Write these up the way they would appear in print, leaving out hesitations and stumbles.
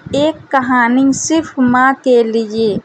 एक कहानी सिर्फ माँ के लिए।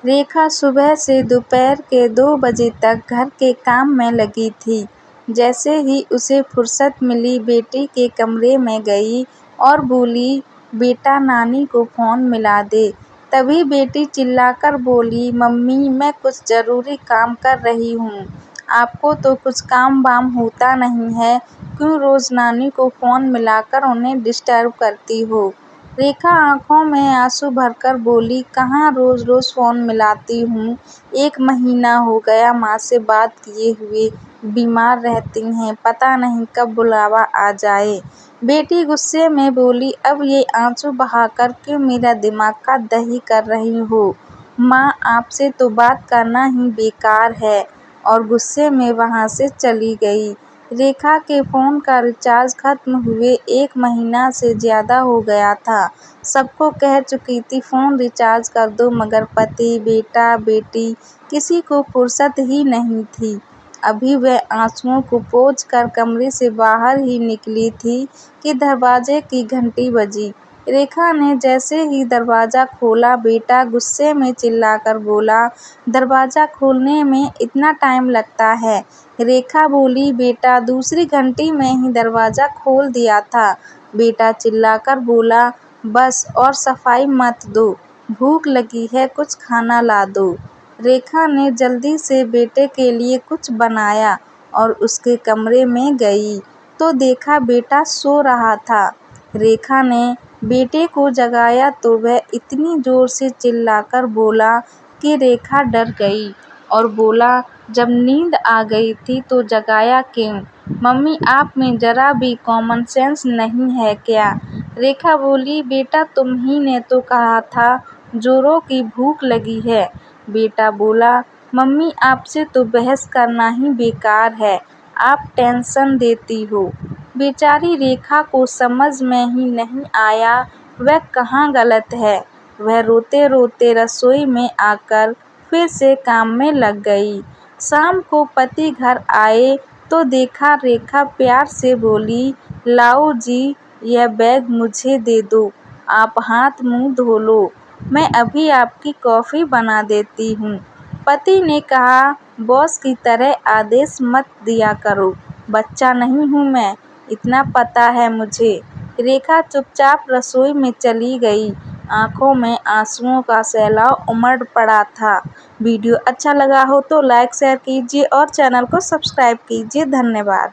रेखा सुबह से दोपहर के 2 बजे तक घर के काम में लगी थी। जैसे ही उसे फुर्सत मिली बेटी के कमरे में गई और बोली, बेटा नानी को फ़ोन मिला दे। तभी बेटी चिल्लाकर बोली, मम्मी मैं कुछ ज़रूरी काम कर रही हूँ। आपको तो कुछ काम वाम होता नहीं है, क्यों रोज़ नानी को फ़ोन मिलाकर उन्हें डिस्टर्ब करती हो। रेखा आंखों में आंसू भरकर बोली, कहाँ रोज़-रोज़ फ़ोन मिलाती हूँ। 1 महीना हो गया माँ से बात किए हुए, बीमार रहती हैं, पता नहीं कब बुलावा आ जाए। बेटी गुस्से में बोली, अब ये आंसू बहाकर क्यों मेरा दिमाग का दही कर रही हो। माँ आपसे तो बात करना ही बेकार है, और गुस्से में वहाँ से चली गई। रेखा के फ़ोन का रिचार्ज खत्म हुए 1 महीना से ज़्यादा हो गया था। सबको कह चुकी थी फ़ोन रिचार्ज कर दो, मगर पति, बेटा, बेटी किसी को फुर्सत ही नहीं थी। अभी वह आंसुओं को पोंछ कर कमरे से बाहर ही निकली थी कि दरवाजे की घंटी बजी। रेखा ने जैसे ही दरवाज़ा खोला, बेटा गुस्से में चिल्लाकर बोला, दरवाज़ा खोलने में इतना टाइम लगता है। रेखा बोली, बेटा दूसरी घंटी में ही दरवाज़ा खोल दिया था। बेटा चिल्लाकर बोला, बस और सफाई मत दो, भूख लगी है, कुछ खाना ला दो। रेखा ने जल्दी से बेटे के लिए कुछ बनाया और उसके कमरे में गई तो देखा बेटा सो रहा था। रेखा ने बेटे को जगाया तो वह इतनी जोर से चिल्लाकर बोला कि रेखा डर गई और बोला, जब नींद आ गई थी तो जगाया क्यों। मम्मी आप में ज़रा भी कॉमन सेंस नहीं है क्या। रेखा बोली, बेटा तुम ही ने तो कहा था जोरों की भूख लगी है। बेटा बोला, मम्मी आपसे तो बहस करना ही बेकार है, आप टेंशन देती हो। बेचारी रेखा को समझ में ही नहीं आया वह कहाँ गलत है। वह रोते रोते रसोई में आकर फिर से काम में लग गई। शाम को पति घर आए तो देखा रेखा प्यार से बोली, लाओ जी यह बैग मुझे दे दो, आप हाथ मुंह धो लो, मैं अभी आपकी कॉफ़ी बना देती हूँ। पति ने कहा, बॉस की तरह आदेश मत दिया करो, बच्चा नहीं हूँ मैं, इतना पता है मुझे। रेखा चुपचाप रसोई में चली गई। आंखों में आंसुओं का सैलाब उमड़ पड़ा था। वीडियो अच्छा लगा हो तो लाइक शेयर कीजिए और चैनल को सब्सक्राइब कीजिए। धन्यवाद।